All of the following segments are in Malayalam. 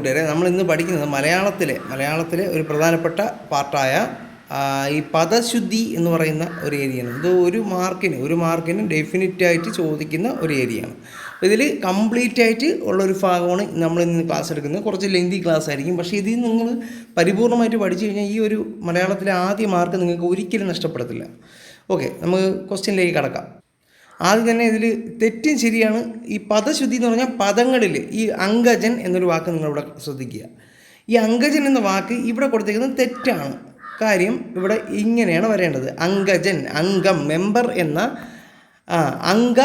കൂട്ടുകാരെ, നമ്മൾ ഇന്ന് പഠിക്കുന്നത് മലയാളത്തിലെ ഒരു പ്രധാനപ്പെട്ട പാർട്ടായ ഈ പദശുദ്ധി എന്ന് പറയുന്ന ഒരു ഏരിയയാണ്. ഇത് ഒരു മാർക്കിന് ഡെഫിനിറ്റായിട്ട് ചോദിക്കുന്ന ഒരു ഏരിയയാണ്. അപ്പോൾ ഇതിൽ കംപ്ലീറ്റ് ആയിട്ട് ഉള്ളൊരു ഭാഗമാണ് നമ്മൾ ഇന്ന് ക്ലാസ് എടുക്കുന്നത്. കുറച്ച് ലെങ്തി ക്ലാസ് ആയിരിക്കും, പക്ഷേ ഇതിൽ നിങ്ങൾ പരിപൂർണമായിട്ട് പഠിച്ചു കഴിഞ്ഞാൽ ഈ ഒരു മലയാളത്തിലെ ആദ്യ മാർക്ക് നിങ്ങൾക്ക് ഒരിക്കലും നഷ്ടപ്പെടത്തില്ല. ഓക്കെ, നമുക്ക് ക്വസ്റ്റ്യനിലേക്ക് കടക്കാം. ആദ്യം തന്നെ ഇതിൽ തെറ്റും ശരിയാണ്. ഈ പദശുദ്ധി എന്ന് പറഞ്ഞാൽ പദങ്ങളിൽ ഈ അങ്കജൻ എന്നൊരു വാക്ക് നിങ്ങളിവിടെ ശ്രദ്ധിക്കുക. ഈ അങ്കജൻ എന്ന വാക്ക് ഇവിടെ കൊടുത്തിരിക്കുന്നത് തെറ്റാണ്. കാര്യം ഇവിടെ ഇങ്ങനെയാണ് വരേണ്ടത്: അങ്കജൻ, അംഗം, മെമ്പർ എന്ന അംഗ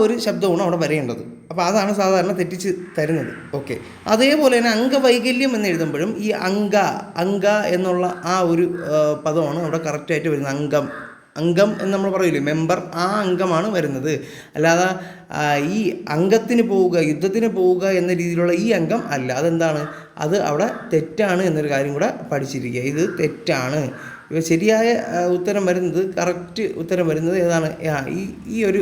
ഒരു ശബ്ദമാണ് അവിടെ വരേണ്ടത്. അപ്പോൾ അതാണ് സാധാരണ തെറ്റിച്ച് തരുന്നത്. ഓക്കെ, അതേപോലെ തന്നെ അംഗവൈകല്യം എന്ന് എഴുതുമ്പോഴും ഈ അംഗ എന്നുള്ള ഒരു പദമാണ് അവിടെ കറക്റ്റായിട്ട് വരുന്നത്. അംഗം എന്ന് നമ്മൾ പറയില്ലേ, മെമ്പർ, അംഗമാണ് വരുന്നത്. അല്ലാതെ ഈ അംഗത്തിന് പോവുക, യുദ്ധത്തിന് പോവുക എന്ന രീതിയിലുള്ള ഈ അംഗം അല്ല. അതെന്താണ്? അത് അവിടെ തെറ്റാണ് എന്നൊരു കാര്യം കൂടെ പഠിച്ചിരിക്കുക. ഇത് തെറ്റാണ്. ഇവ ശരിയായ ഉത്തരം വരുന്നത്, കറക്റ്റ് ഉത്തരം വരുന്നത് ഏതാണ്? ഈ ഒരു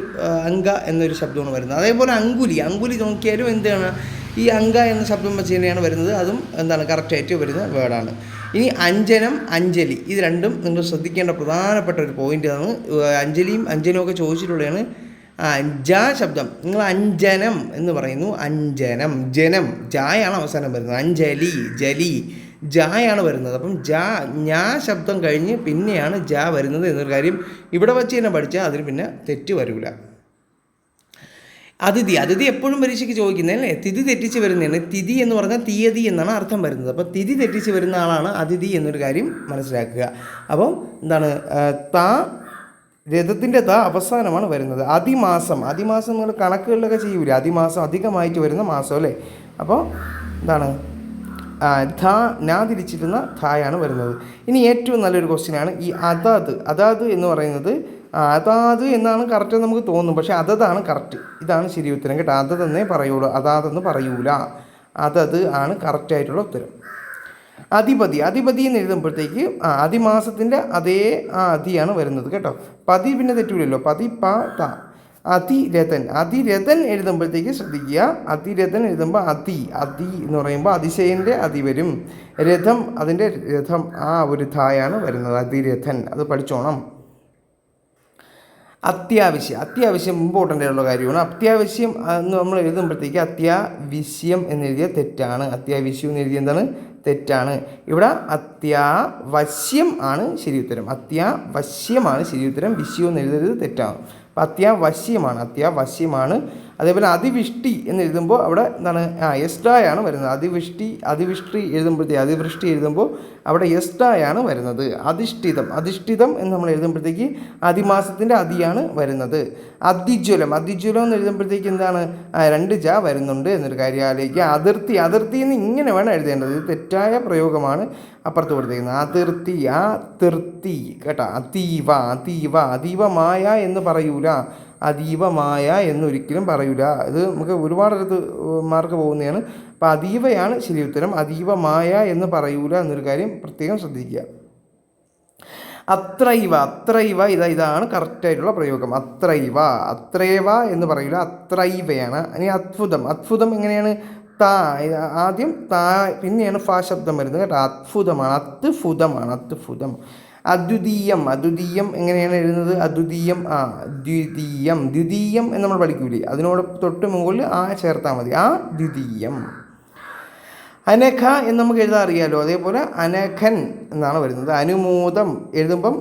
അംഗ എന്നൊരു ശബ്ദമാണ് വരുന്നത്. അതേപോലെ അങ്കുലി നോക്കിയാലും എന്താണ്? ഈ അംഗ എന്ന ശബ്ദം വെച്ച് തന്നെയാണ് വരുന്നത്. അതും എന്താണ്? കറക്റ്റായിട്ട് വരുന്ന വേർഡാണ്. ഇനി അഞ്ജനം, അഞ്ജലി, ഇത് രണ്ടും നിങ്ങൾ ശ്രദ്ധിക്കേണ്ട പ്രധാനപ്പെട്ട ഒരു പോയിൻ്റാണ്. അഞ്ജനും ഒക്കെ ചോദിച്ചിട്ടുള്ളതാണ്. ജ ശബ്ദം നിങ്ങൾ അഞ്ജനം എന്ന് പറയുന്നു. അഞ്ജനം, ജനം, ജായാണ് അവസാനം വരുന്നത്. അഞ്ജലി, ജലി, ജായാണ് വരുന്നത്. അപ്പം ഞാ ശബ്ദം കഴിഞ്ഞ് പിന്നെയാണ് ജ വരുന്നത് എന്നൊരു കാര്യം ഇവിടെ വച്ച് തന്നെ പഠിച്ചാൽ അതിന് പിന്നെ തെറ്റ് വരില്ല. അതിഥി എപ്പോഴും പരീക്ഷയ്ക്ക് ചോദിക്കുന്നതല്ലേ. തിഥി തെറ്റിച്ച് വരുന്നതാണ്. തിഥി എന്ന് പറഞ്ഞാൽ തീയതി എന്നാണ് അർത്ഥം വരുന്നത്. അപ്പോൾ തിഥി തെറ്റിച്ച് വരുന്ന ആളാണ് അതിഥി എന്നൊരു കാര്യം മനസ്സിലാക്കുക. അപ്പം എന്താണ്? രഥത്തിൻ്റെ അവസാനമാണ് വരുന്നത്. അതിമാസം നിങ്ങൾ കണക്കുകളിലൊക്കെ ചെയ്യൂലേ, അതിമാസം അധികമായിട്ട് വരുന്ന മാസം അല്ലേ. അപ്പോൾ എന്താണ്? നാ തിരിച്ചിരുന്ന ധായാണ് വരുന്നത്. ഇനി ഏറ്റവും നല്ലൊരു ക്വസ്റ്റ്യനാണ് ഈ അതാത് എന്ന് പറയുന്നത്. അതാത് എന്നാണ് കറക്റ്റ് നമുക്ക് തോന്നും, പക്ഷേ അതതാണ് കറക്റ്റ്. ഇതാണ് ശരി ഉത്തരം കേട്ടോ. അതതെന്നേ പറയുള്ളൂ, അതാതെന്ന് പറയൂല. അതത് ആണ് കറക്റ്റായിട്ടുള്ള ഉത്തരം. അധിപതി എന്ന് എഴുതുമ്പോഴത്തേക്ക് അതിമാസത്തിൻ്റെ അതേ അതിയാണ് വരുന്നത് കേട്ടോ. പതി പിന്നെ തെറ്റൂലല്ലോ. പതി ത. അതിരഥൻ എഴുതുമ്പോഴത്തേക്ക് ശ്രദ്ധിക്കുക. അതിരഥൻ എഴുതുമ്പോൾ അതി എന്ന് പറയുമ്പോൾ അതിശയൻ്റെ അതി വരും. രഥം, അതിൻ്റെ രഥം ഒരു ധായാണ് വരുന്നത്. അതിരഥൻ, അത് പഠിച്ചോണം. അത്യാവശ്യം ഇമ്പോർട്ടൻ്റ് ആയിട്ടുള്ള കാര്യമാണ്. അത്യാവശ്യം എന്ന് നമ്മൾ എഴുതുമ്പോഴത്തേക്ക് അത്യാവശ്യം എന്നെഴുതിയ തെറ്റാണ്. അത്യാവശ്യം എന്ന് എഴുതിയ എന്താണ്? തെറ്റാണ്. ഇവിടെ അത്യാവശ്യം ആണ് ശരി ഉത്തരം. അത്യാവശ്യമാണ് ശരി ഉത്തരം. വിശ്യം എന്ന് എഴുതരുത്, തെറ്റാണ്. അപ്പം അത്യാവശ്യമാണ്. അതേപോലെ അതിവൃഷ്ടി എന്ന് എഴുതുമ്പോൾ അവിടെ എന്താണ്? എസ്ഡായാണ് വരുന്നത്. അതിവൃഷ്ടി എഴുതുമ്പോൾ അവിടെ എസ്ഡായാണ് വരുന്നത്. അധിഷ്ഠിതം എന്ന് നമ്മൾ എഴുതുമ്പോഴത്തേക്ക് അതിമാസത്തിൻ്റെ അതിയാണ് വരുന്നത്. അതിജ്വലം എന്ന് എഴുതുമ്പോഴത്തേക്ക് എന്താണ്? 2 ജ വരുന്നുണ്ട് എന്നൊരു കാര്യം ആലോചിക്കുക. അതിർത്തി എന്ന് ഇങ്ങനെ വേണം എഴുതേണ്ടത്. ഇത് തെറ്റായ പ്രയോഗമാണ് അപ്പുറത്ത് കൊടുത്തിരിക്കുന്നത്. അതിർത്തി കേട്ടോ. അതീവമായ എന്ന് പറയൂല. അതീവമായ എന്നൊരിക്കലും പറയൂല. ഇത് നമുക്ക് ഒരുപാടടുത്ത് മാർക്ക് പോകുന്നതാണ്. അപ്പോൾ അതീവയാണ് ശരി ഉത്തരം. അതീവമായ എന്ന് പറയൂല എന്നൊരു കാര്യം പ്രത്യേകം ശ്രദ്ധിക്കുക. അത്രൈവ ഇതാണ് കറക്റ്റായിട്ടുള്ള പ്രയോഗം. അത്രൈവ എന്ന് പറയൂല, അത്രൈവയാണ്. ഇനി അത്ഭുതം എങ്ങനെയാണ്? ആദ്യം പിന്നെയാണ് ഫ ശബ്ദം വരുന്നത് കേട്ടോ. അത്ഭുതമാണ്. അദ്വിതീയം എങ്ങനെയാണ് എഴുതുന്നത്? ദ്വിതീയം എന്ന് നമ്മൾ പഠിക്കൂലേ, അതിനോട് തൊട്ട് മുകളിൽ ചേർത്താൽ മതി. ദ്വിതീയം. അനഘ എന്ന് നമുക്ക് എഴുതാൻ അറിയാമല്ലോ. അതേപോലെ അനഘൻ എന്നാണ് വരുന്നത്. അനുമോദം എഴുതുമ്പം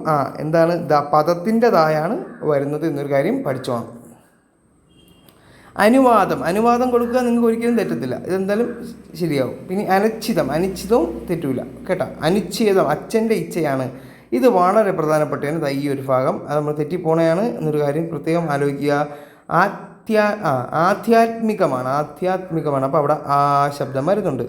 എന്താണ്? പദത്തിൻ്റെ തായാണ് വരുന്നത് എന്നൊരു കാര്യം പഠിച്ചോണം. അനുവാദം കൊടുക്കുക നിങ്ങൾക്ക് ഒരിക്കലും തെറ്റത്തില്ല. ഇതെന്തായാലും ശരിയാവും. പിന്നെ അനിശ്ചിതവും തെറ്റൂല കേട്ടോ. അനുച്ഛേദം അച്ഛൻ്റെ ഇച്ഛയാണ്. ഇത് വളരെ പ്രധാനപ്പെട്ടതാണ്. ഈ ഒരു ഭാഗം അത് നമ്മൾ തെറ്റിപ്പോണയാണ് എന്നൊരു കാര്യം പ്രത്യേകം ആലോചിക്കുക. ആധ്യാത്മികമാണ്. അപ്പോൾ അവിടെ ശബ്ദം വരുന്നുണ്ട്.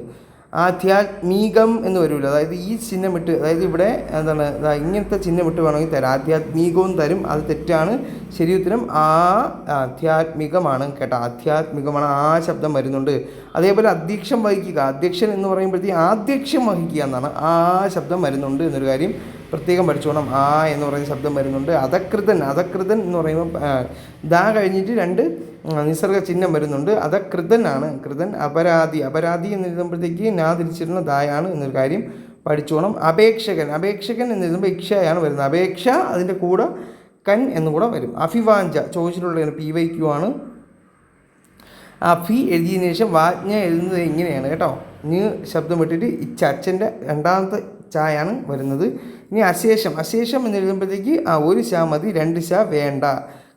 ആധ്യാത്മികം എന്ന് വരില്ല. അതായത് ഈ ചിഹ്നം ഇട്ട്, അതായത് ഇവിടെ എന്താണ് ഇങ്ങനത്തെ ചിഹ്നം ഇട്ട് വേണമെങ്കിൽ തരാം. ആധ്യാത്മികവും തരും, അത് തെറ്റാണ്. ശരി ഉത്തരം ആധ്യാത്മികമാണ് കേട്ടോ. ആധ്യാത്മികമാണ്. ശബ്ദം വരുന്നുണ്ട്. അതേപോലെ അധ്യക്ഷം വഹിക്കുക. അധ്യക്ഷൻ എന്ന് പറയുമ്പോഴത്തേക്ക് ആധ്യക്ഷം വഹിക്കുക എന്നാണ്. ശബ്ദം വരുന്നുണ്ട് എന്നൊരു കാര്യം പ്രത്യേകം പഠിച്ചോണം. ആ എന്ന് പറയുന്ന ശബ്ദം വരുന്നുണ്ട്. അധകൃതൻ എന്ന് പറയുമ്പോൾ ദാ കഴിഞ്ഞിട്ട് 2 നിസർഗ ചിഹ്നം വരുന്നുണ്ട്. അധകൃതനാണ്. കൃതൻ അപരാധി എന്ന് എഴുതുമ്പോഴത്തേക്ക് നാ തിരിച്ചിരുന്ന ദായാണ് എന്നൊരു കാര്യം പഠിച്ചോണം. അപേക്ഷകൻ എന്ന് എഴുതുമ്പോൾ ഇക്ഷയാണ് വരുന്നത്. അപേക്ഷ അതിൻ്റെ കൂടെ കൻ എന്നും കൂടെ വരും. അഭിവാഞ്ച ചോദിച്ചിട്ടുള്ള PYQ ആണ്. അഫി എഴുതിയതിനു ശേഷം വാജ്ഞ എഴുതുന്നത് ഇങ്ങനെയാണ് കേട്ടോ. ന് ശബ്ദം വിട്ടിട്ട് അച്ഛൻ്റെ രണ്ടാമത്തെ ചായാണ് വരുന്നത്. ഇനി അശേഷം എന്ന് എഴുതുമ്പോഴത്തേക്ക് ഒരു ശ മതി, 2 ശ വേണ്ട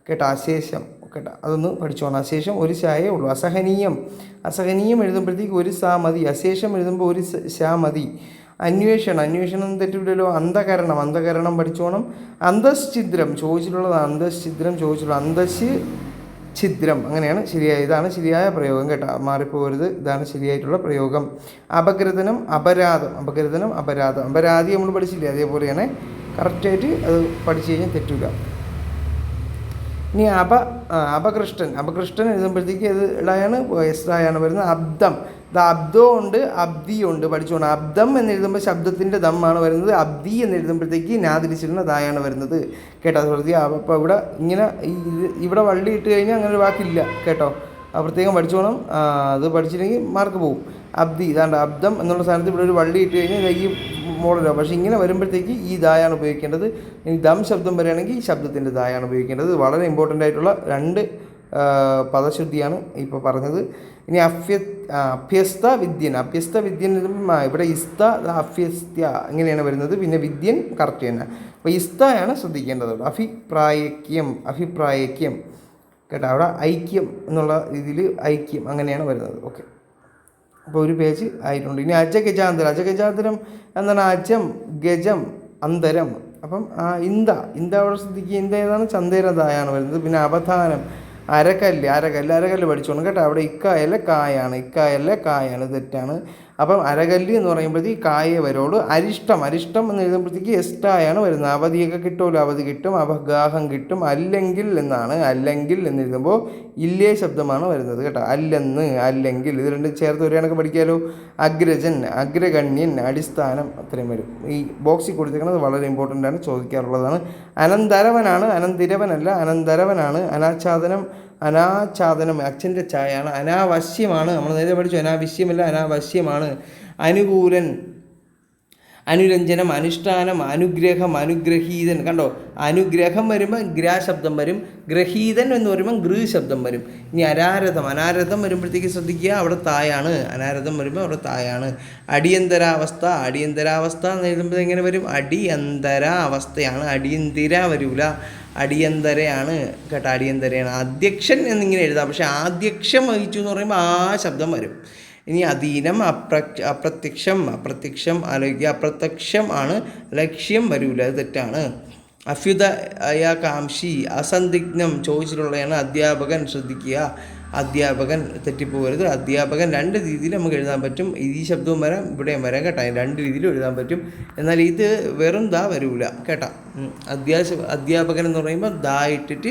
കേട്ടോ. അശേഷം കേട്ടോ, അതൊന്ന് പഠിച്ചോണം. അശേഷം ഒരു ശായേ ഉള്ളൂ. അസഹനീയം എഴുതുമ്പോഴത്തേക്ക് 1 സ മതി. അശേഷം എഴുതുമ്പോൾ 1 ശ മതി. അന്വേഷണം തെറ്റില്ലല്ലോ. അന്ധകരണം പഠിച്ചോണം. അന്തശ്ചിദ്രം ചോദിച്ചിട്ടുള്ളത്. ഛിദ്രം അങ്ങനെയാണ് ശരിയായ, ഇതാണ് ശരിയായ പ്രയോഗം കേട്ടോ, മാറിപ്പോകരുത്. ഇതാണ് ശരിയായിട്ടുള്ള പ്രയോഗം. അപകൃതനം അപരാധം അപരാധി നമ്മൾ പഠിച്ചില്ലേ, അതേപോലെയാണ് കറക്റ്റായിട്ട് അത് പഠിച്ചു കഴിഞ്ഞാൽ തെറ്റില്ല. ഇനി അപകൃഷ്ടൻ എഴുതുമ്പോഴത്തേക്ക് അത് ഇടായാണ് എസ്റായാണ് വരുന്നത്. അബ്ദം ഉണ്ട്, അബ്ദിയുണ്ട് പഠിച്ചോണം. അബ്ദം എന്ന് എഴുതുമ്പോൾ ശബ്ദത്തിൻ്റെ ദമ്മാണ് വരുന്നത്. അബ്ദി എന്ന് എഴുതുമ്പോഴത്തേക്ക് നാതിരിച്ചിരുന്ന ദായാണ് വരുന്നത് കേട്ടോ. അപ്പോൾ ഇവിടെ വള്ളി ഇട്ട് കഴിഞ്ഞാൽ അങ്ങനെ ഒരു വാക്കില്ല കേട്ടോ. പ്രത്യേകം പഠിച്ചോണം. അത് പഠിച്ചില്ലെങ്കിൽ മാർക്ക് പോകും. അബ്ദി ഇതാണ്ട് അബ്ദം എന്നുള്ള സ്ഥാനത്ത് ഇവിടെ ഒരു വള്ളി ഇട്ട് കഴിഞ്ഞാൽ ഈ മോഡലാണ്. പക്ഷേ ഇങ്ങനെ വരുമ്പോഴത്തേക്ക് ഈ ദായാണ് ഉപയോഗിക്കേണ്ടത്. ഇനി ദം ശബ്ദം വരികയാണെങ്കിൽ ഈ ശബ്ദത്തിൻ്റെ ദായാണ് ഉപയോഗിക്കേണ്ടത്. വളരെ ഇമ്പോർട്ടൻ്റ് ആയിട്ടുള്ള 2 പദശുദ്ധിയാണ് ഇപ്പോൾ പറഞ്ഞത്. ഇനി അഭ്യസ്ത വിദ്യൻ ഇവിടെ അഭ്യസ്ത്യ ഇങ്ങനെയാണ് വരുന്നത്. പിന്നെ വിദ്യൻ കറക്റ്റ് തന്നെ. അപ്പോൾ ഇസ്തയാണ് ശ്രദ്ധിക്കേണ്ടത്. അഭിപ്രായക്യം കേട്ടോ. അവിടെ ഐക്യം എന്നുള്ള രീതിയിൽ ഐക്യം അങ്ങനെയാണ് വരുന്നത്. ഓക്കെ, അപ്പോൾ ഒരു പേജ് ആയിട്ടുണ്ട്. ഇനി അജഗജാന്തരം എന്താണ്? അജം ഗജം അന്തരം. അപ്പം ഇന്ത അവിടെ ശ്രദ്ധിക്കുക. ഇന്ത ഏതാണ്? ചന്ദേരതായാണ് വരുന്നത്. പിന്നെ അവധാനം അരകല്ല് പഠിച്ചോണം കേട്ടോ. അവിടെ ഇക്കായല്ല കായാണ് തെറ്റാണ്. അപ്പം അരകല്ല് എന്ന് പറയുമ്പോഴത്തേക്ക് കായേ വരുള്ളൂ. അരിഷ്ടം എന്ന് എഴുതുമ്പോഴത്തേക്ക് എസ്റ്റായാണ് വരുന്നത്. അവധിയൊക്കെ കിട്ടുമല്ലോ, അവധി കിട്ടും, അവഗാഹം കിട്ടും. അല്ലെങ്കിൽ എന്ന് എഴുതുമ്പോൾ ഇല്ലേ ശബ്ദമാണ് വരുന്നത് കേട്ടോ. അല്ലെങ്കിൽ ഇത് 2 ചേർത്ത് ഒരു കണക്ക് പഠിക്കാമല്ലോ. അഗ്രജൻ അഗ്രഗണ്യൻ അടിസ്ഥാനം അത്രയും വരും. ഈ ബോക്സിൽ കൊടുത്തിരിക്കുന്നത് വളരെ ഇമ്പോർട്ടൻ്റ് ആണ്, ചോദിക്കാറുള്ളതാണ്. അനന്തിരവനല്ല അനന്തരവനാണ്. അനാച്ഛാദനം അച്ഛൻ്റെ ചായയാണ്. അനാവശ്യമാണ്, നമ്മൾ നേരത്തെ പഠിച്ചു. അനാവശ്യമല്ല അനാവശ്യമാണ്. അനുകൂലൻ അനുരഞ്ജനം അനുഷ്ഠാനം അനുഗ്രഹം അനുഗ്രഹീതൻ കണ്ടോ. അനുഗ്രഹം വരുമ്പോൾ ശബ്ദം വരും. ഗ്രഹീതൻ എന്ന് പറയുമ്പോൾ ശബ്ദം വരും. ഇനി അനാരഥം വരുമ്പോഴത്തേക്ക് ശ്രദ്ധിക്കുക, അവിടെ തായാണ്. അനാരഥം വരുമ്പോൾ അവിടെ തായാണ്. അടിയന്തരാവസ്ഥ എന്ന് എഴുതുമ്പോൾ എങ്ങനെ വരും? അടിയന്തരാവസ്ഥയാണ്. അടിയന്തിര വരൂല, അടിയന്തരയാണ് കേട്ടോ. അടിയന്തരയാണ്. അധ്യക്ഷൻ എന്നിങ്ങനെ എഴുതാം. പക്ഷേ ആധ്യക്ഷം വഹിച്ചു എന്ന് പറയുമ്പോൾ ശബ്ദം വരും. ഇനി അധീനം അപ്രത്യക്ഷം ആലോചിക്കുക. അപ്രത്യക്ഷം ആണ്, ലക്ഷ്യം വരൂല, അത് തെറ്റാണ്. അഭ്യുദയകാംക്ഷി അസന്ദിഗ്ധം ചോദിച്ചിട്ടുള്ളതാണ്. അധ്യാപകൻ ശ്രദ്ധിക്കുക, അധ്യാപകൻ തെറ്റിപ്പോകരുത്. അധ്യാപകൻ 2 രീതിയിൽ നമുക്ക് എഴുതാൻ പറ്റും. ഈ ശബ്ദവും വരാം, ഇവിടെയും വരാം കേട്ടോ. 2 രീതിയിലും എഴുതാൻ പറ്റും. എന്നാൽ ഇത് വെറും ദാ വരൂല കേട്ടോ. അധ്യാപകൻ എന്ന് പറയുമ്പോൾ ദാ ഇട്ടിട്ട്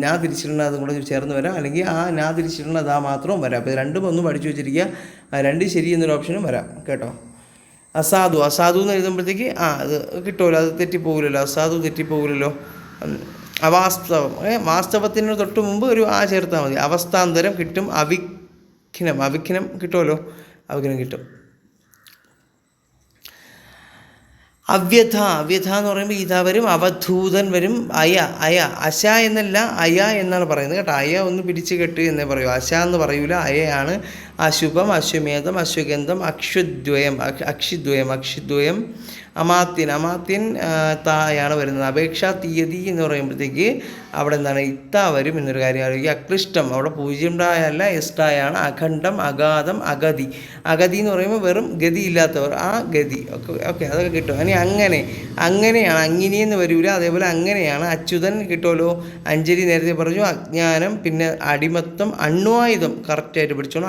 നാ തിരിച്ചിടുന്ന അതും കൂടെ ചേർന്ന് വരാം, അല്ലെങ്കിൽ നാ തിരിച്ചിടുന്ന ദാ മാത്രവും വരാം. അപ്പോൾ 2 ഒന്ന് പഠിച്ചു വെച്ചിരിക്കുക. 2 ശരി എന്നൊരു ഓപ്ഷനും വരാം കേട്ടോ. അസാധു എന്ന് എഴുതുമ്പോഴത്തേക്ക് അത് കിട്ടുമല്ലോ, അത് തെറ്റിപ്പോകില്ലല്ലോ. അസാധു തെറ്റിപ്പോകില്ലല്ലോ. വാസ്തവത്തിന് തൊട്ട് മുമ്പ് ഒരു ചേർത്താൽ മതി. അവസ്ഥാന്തരം കിട്ടും. അവിഘ്നം കിട്ടുമല്ലോ, അവിഘ്നം കിട്ടും. അവ്യഥ എന്ന് പറയുമ്പോൾ ഇതാ വരും. അവധൂതൻ വരും. അശ എന്നല്ല അയ എന്നാണ് പറയുന്നത് കേട്ടോ. അയ ഒന്ന് പിടിച്ച് കെട്ട് എന്നേ പറയൂ, അശ എന്ന് പറയൂല, അയയാണ്. അശുഭം അശ്വമേധം അശ്വഗന്ധം അക്ഷിദ്വയം അമാത്യൻ തായാണ് വരുന്നത്. അപേക്ഷാ തീയതി എന്ന് പറയുമ്പോഴത്തേക്ക് അവിടെ എന്താണ്? ഇത്ത വരും എന്നൊരു കാര്യം ആലോചിക്കുക. അക്ലിഷ്ടം അവിടെ 0 അല്ല എസ്റ്റായാണ്. അഖണ്ഡം അഗാധം അഗതി എന്ന് പറയുമ്പോൾ വെറും ഗതി ഇല്ലാത്തവർ, ഗതി ഓക്കെ അതൊക്കെ കിട്ടും. ഇനി അങ്ങനെയാണ്, അങ്ങനെയെന്ന് വരൂല. അതേപോലെ അങ്ങനെയാണ്. അച്യുതൻ കിട്ടുമല്ലോ. അഞ്ജലി നേരത്തെ പറഞ്ഞു. അജ്ഞാനം, പിന്നെ അടിമത്തം, അണ്വായുധം കറക്റ്റായിട്ട് പഠിച്ചോളൂ.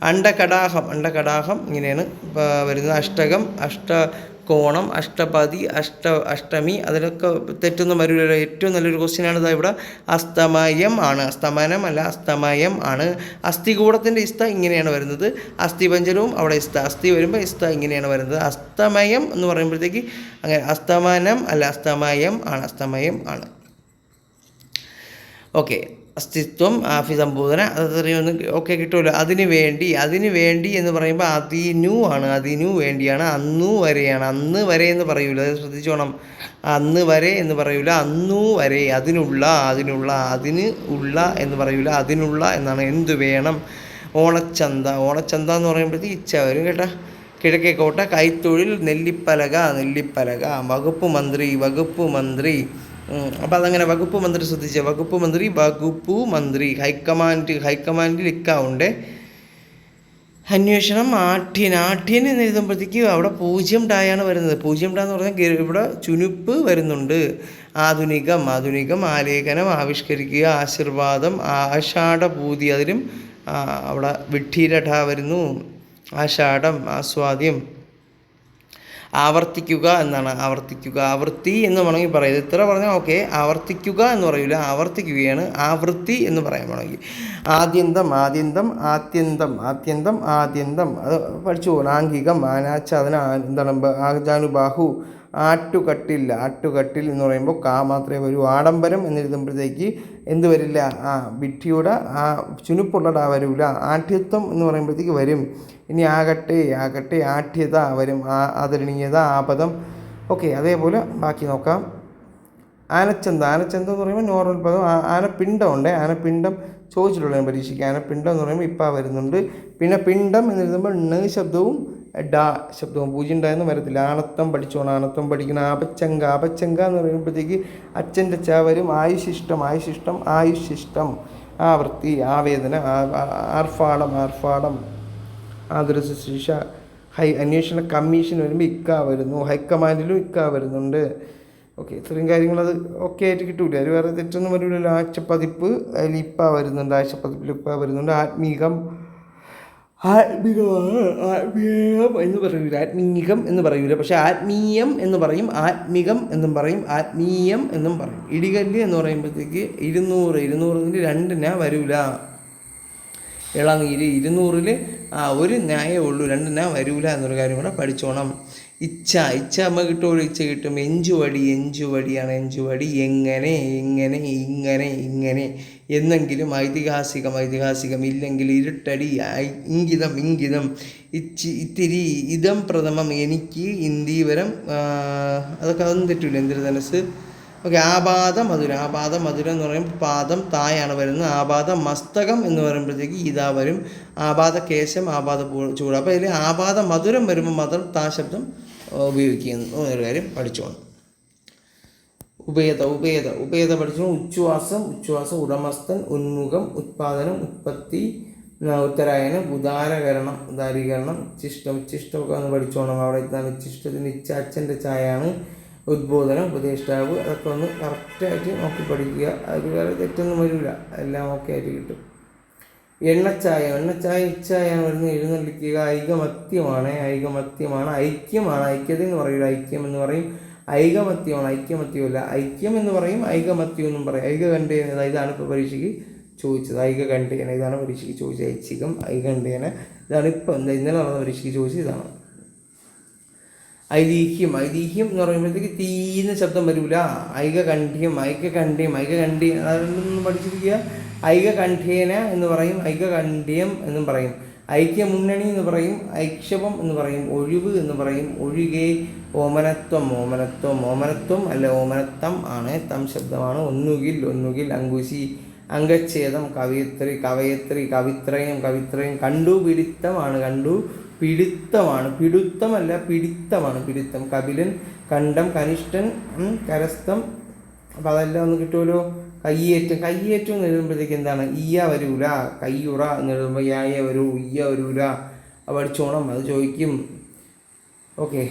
അണ്ടകടാഹം ഇങ്ങനെയാണ് വരുന്നത്. അഷ്ടകം കോണം, അഷ്ടപതി, അഷ്ടമി, അതിലൊക്കെ തെറ്റൊന്നും വരില്ല. ഏറ്റവും നല്ലൊരു ക്വസ്റ്റ്യനാണ് ഇതാ ഇവിടെ. അസ്തമയം ആണ്, അസ്തമനം അല്ല, അസ്തമയം ആണ്. അസ്ഥികൂടത്തിൻ്റെ ഇസ്ത ഇങ്ങനെയാണ് വരുന്നത്. അസ്ഥിപഞ്ചരവും അവിടെ ഇസ്ത, അസ്ഥി വരുമ്പോൾ ഇസ്ത ഇങ്ങനെയാണ് വരുന്നത്. അസ്തമയം എന്ന് പറയുമ്പോഴത്തേക്ക് അങ്ങനെ അസ്തമനം അല്ല, അസ്തമയം ആണ്, അസ്തമയം ആണ്. ഓക്കെ, അസ്തിത്വം, ആഫി സംബോധന, അതറിയൊന്ന് ഓക്കെ കിട്ടുമല്ലോ. അതിന് വേണ്ടി എന്ന് പറയുമ്പോൾ അതിനു ആണ്, അതിനു വേണ്ടിയാണ്. അന്നു വരെയാണ്, അന്ന് വരെ എന്ന് പറയൂല, അത് ശ്രദ്ധിച്ചോണം. അന്ന് വരെ എന്ന് പറയൂല, അന്നു വരെ. അതിനുള്ള അതിന് ഉള്ള എന്ന് പറയൂല, അതിനുള്ള എന്നാണ്. എന്തു വേണം? ഓണച്ചന്ത എന്ന് പറയുമ്പോഴത്തേക്ക് ഇച്ഛ വരും കേട്ടോ. കിഴക്കേക്കോട്ട, കൈത്തൊഴിൽ, നെല്ലിപ്പലക. വകുപ്പ് മന്ത്രി. അപ്പോൾ അതങ്ങനെ വകുപ്പ് മന്ത്രി ശ്രദ്ധിച്ച വകുപ്പ് മന്ത്രി. ഹൈക്കമാൻഡിൽ ഇക്കാവുണ്ട്. അന്വേഷണം, ആഠ്യൻ എന്ന് എഴുതുമ്പോഴത്തേക്ക് അവിടെ 0 ഡായാണ് വരുന്നത്. 0 ഡാ എന്ന് പറഞ്ഞാൽ ഇവിടെ ചുനുപ്പ് വരുന്നുണ്ട്. ആധുനികം, ആലേഖനം, ആവിഷ്കരിക്കുക, ആശീർവാദം, ആഷാഢപൂതി, അതിലും അവിടെ വിഡ്ഢിരഠ വരുന്നു. ആഷാഢം, ആസ്വാദ്യം. ആവർത്തിക്കുക എന്നാണ്, ആവൃത്തി എന്ന് വേണമെങ്കിൽ പറയുന്നത്. ഇത്ര പറഞ്ഞാൽ ഓക്കെ. ആവർത്തിക്കുക എന്ന് പറയില്ല, ആവർത്തിക്കുകയാണ്. ആവൃത്തി എന്ന് പറയാൻ വേണമെങ്കിൽ. ആദ്യന്തം, അത് പഠിച്ചു പോകണം. ആംഗികം, ആനാച്ഛാദന, എന്താണ് ആജാനുബാഹു. ആട്ടുകട്ടിൽ എന്ന് പറയുമ്പോൾ മാത്രമേ വരൂ. ആഡംബരം എന്നെഴുതുമ്പോഴത്തേക്ക് എന്ത് വരില്ല? വിഡ്ഢിയുടെ ചുനുപ്പുള്ള ഡാ വരില്ല. ആഠ്യത്വം എന്ന് പറയുമ്പോഴത്തേക്ക് വരും. ഇനി ആകട്ടെ, ആഠ്യത വരും. ആദരണീയത, ആപദം. ഓക്കെ, അതേപോലെ ബാക്കി നോക്കാം. ആനച്ചന്ത എന്ന് പറയുമ്പോൾ നോർമൽ പദം. ആനപ്പിണ്ടം ഉണ്ട്, ആനപ്പിണ്ടം ചോദിച്ചിട്ടുള്ള പരീക്ഷയ്ക്ക്. ആനപ്പിണ്ടം എന്ന് പറയുമ്പോൾ ഇപ്പം വരുന്നുണ്ട്. പിന്നെ പിണ്ടം എന്ന് എഴുതുമ്പോൾ ശബ്ദവും ഡാ ശബ്ദവും 0 ഡാ എന്ന് വരത്തില്ല. ആണത്തം പഠിച്ചോണം, ആണത്തം പഠിക്കണം. ആപച്ചങ്ക എന്ന് പറയുമ്പോഴത്തേക്ക് അച്ഛൻ്റെ ച വരും. ആയുശിഷ്ടം, ആവൃത്തി, ആവേദന, ആർഭാടം, ആതുര ശുശ്രൂഷ. അന്വേഷണ കമ്മീഷൻ വരുമ്പോൾ ഇക്ക വരുന്നു. ഹൈക്കമാൻഡിലും ഇക്ക വരുന്നുണ്ട്. ഓക്കെ, ഇത്രയും കാര്യങ്ങളത് ഓക്കെ ആയിട്ട് കിട്ടൂല. അത് വേറെ തെറ്റൊന്നും വരില്ലല്ലോ. ആഴ്ചപ്പതിപ്പ്, അതിൽ ഇപ്പ വരുന്നുണ്ട്. ആഴ്ചപ്പതിപ്പിൽ ഇപ്പ വരുന്നുണ്ട്. ആത്മീയമാണ്. എന്ന് പറയൂല, ആത്മീകം എന്ന് പറയൂല. പക്ഷെ ആത്മീയം എന്ന് പറയും, ആത്മികം എന്നും പറയും, ആത്മീയം എന്നും പറയും. ഇടികല്ല് എന്ന് പറയുമ്പോഴത്തേക്ക് 200 2 വരൂല. ഇളനീര് 200 ഒരു ന്യായമേ ഉള്ളൂ, 2 വരൂല എന്നൊരു കാര്യം കൂടെ പഠിച്ചോണം. ഇച്ഛ അമ്മ കിട്ടുമല്ലോ, ഇച്ഛ കിട്ടും. എഞ്ചുവടിയാണ്, എഞ്ചുവടി. എങ്ങനെ, ഇങ്ങനെ. എന്നെങ്കിലും ഐതിഹാസികം. ഇല്ലെങ്കിൽ ഇരുട്ടടി. ഇംഗിതം. ഇത്തിരി. ഇതം പ്രഥമം, എനിക്ക്. ഇന്ദീവരം, അതൊന്നും തെറ്റില്ല. ഇന്ദ്രധനസ്. ഓക്കെ, ആപാദ മധുരം എന്ന് പറയുമ്പോൾ പാദം തായാണ് വരുന്നത്. ആപാദ മസ്തകം എന്ന് പറയുമ്പോഴത്തേക്ക് ഇതാ വരും. ആപാദ കേശം, ആപാദ ചൂട്. അപ്പോൾ ഇതിൽ ആപാദ മധുരം വരുമ്പോൾ മാത്രം താ ശബ്ദം ഉപയോഗിക്കുന്നു എന്നൊരു കാര്യം പഠിച്ചോണം. ഉപേത പഠിച്ചു. ഉച്ഛ്വാസം, ഉടമസ്ഥൻ, ഉന്മുഖം, ഉത്പാദനം, ഉത്പത്തി, ഉത്തരായനം, ഉദാരീകരണം, ഉച്ഛിഷ്ടമൊക്കെ ഒന്ന് പഠിച്ചോണം. അവിടെ എത്താണ് ഉച്ഛിഷ്ടത്തിന് ഇച്ഛ അച്ഛൻ്റെ ചായയാണ്. ഉദ്ബോധനം, ഉപദേഷ്ടാവ്, അതൊക്കെ ഒന്ന് കറക്റ്റായിട്ട് നോക്കി പഠിക്കുക. അത് വേറെ തെറ്റൊന്നും വരില്ല, എല്ലാം ഓക്കെ ആയിട്ട് കിട്ടും. എണ്ണച്ചായ ഇച്ഛായാണ് വരുന്നത്. എഴുന്നള്ളിക്കുക. ഐകമത്യമാണ്. ഐക്യത എന്ന് പറയില്ല, ഐക്യം എന്ന് പറയും. ഐകമത്യമല്ല, ഐക്യം എന്ന് പറയും, ഐകമത്യം എന്നും പറയും. ഐകകണ്ഠേന, ഇതാണ് ഇപ്പോൾ പരീക്ഷയ്ക്ക് ചോദിച്ചത്. ഐകകണ്ഠേന, ഇതാണ് പരീക്ഷയ്ക്ക് ചോദിച്ചത്. ഐച്ഛികം, ഐകണ്ഠേന, ഇതാണ് ഇപ്പം ഇന്നലെ നടന്ന പരീക്ഷയ്ക്ക് ചോദിച്ചത്. ഇതാണ് ഐതിഹ്യം എന്ന് പറയുമ്പോഴത്തേക്ക് തീന്ന ശബ്ദം വരില്ല. ഐകകണ്ഠ്യം അതൊന്നും പഠിച്ചിരിക്കുക. ഐകകണ്ഠേന എന്ന് പറയും, ഐകകണ്ഠ്യം എന്നും പറയും. ഐക്യമുന്നണി എന്ന് പറയും, ഐക്ഷവം എന്ന് പറയും, ഒഴിവ് എന്ന് പറയും, ഒഴികെ. ഓമനത്വം അല്ല, ഓമനത്തം ആണ്, തം ശബ്ദമാണ്. ഒന്നുകിൽ. അങ്കുശി, അംഗച്ഛേദം. കവിത്രയം. പിടുത്തമാണ്, പിടുത്തമല്ല, പിടിത്തമാണ്. പിടുത്തം. കണ്ടം, കനിഷ്ഠൻ, കരസ്ഥം. അപ്പോൾ അതെല്ലാം ഒന്ന് കിട്ടുമല്ലോ. കയ്യേറ്റം എന്ന് എഴുതുമ്പോഴത്തേക്ക് എന്താണ്? ഇയ്യ വരൂല. കയ്യുറ എന്ന് എഴുതുമ്പോൾ യായ വരൂ, ഇയ്യ വരൂല. പഠിച്ചോണം, അത് ചോദിക്കും. ഓക്കെ,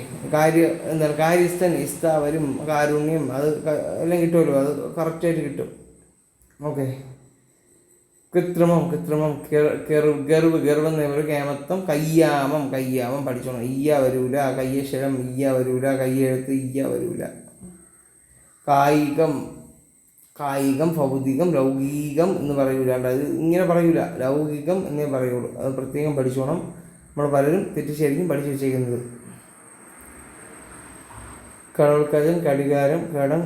കാര്യസ്ഥൻ, ഇസ്ത വരും. കാരുണ്യം, അത് എല്ലാം കിട്ടുമല്ലോ, അത് കറക്റ്റായിട്ട് കിട്ടും. ഓക്കെ, കൃത്രിമം കൃത്രിമം ഗർവ് എന്ന് പറയുന്നത് കേമത്വം. കയ്യാമം കയ്യാമം പഠിച്ചോണം. ഇയ്യ വരൂല. കയ്യക്ഷരം ഇയ്യ വരൂല. കയ്യെഴുത്ത് ഇയ്യ വരൂല. കായികം കായികം ഭൗതികം ലൗകികം എന്ന് പറയൂല. അത് ഇങ്ങനെ പറയൂല, ലൗകികം എന്നേ പറയുള്ളൂ. അത് പ്രത്യേകം പഠിച്ചോണം. നമ്മൾ പലരും തെറ്റിച്ചായിരിക്കും പഠിച്ചു വെച്ചേക്കുന്നത്. കടൽക്കജൻ കടികാരം കടം.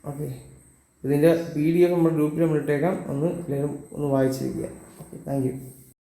ഓക്കെ, ഇതിൻ്റെ PDF നമ്മൾ ഗ്രൂപ്പിൽ നമ്മൾ ഇട്ടേക്കാം. എല്ലാവരും ഒന്ന് വായിച്ചിരിക്കുക. Okay, thank you.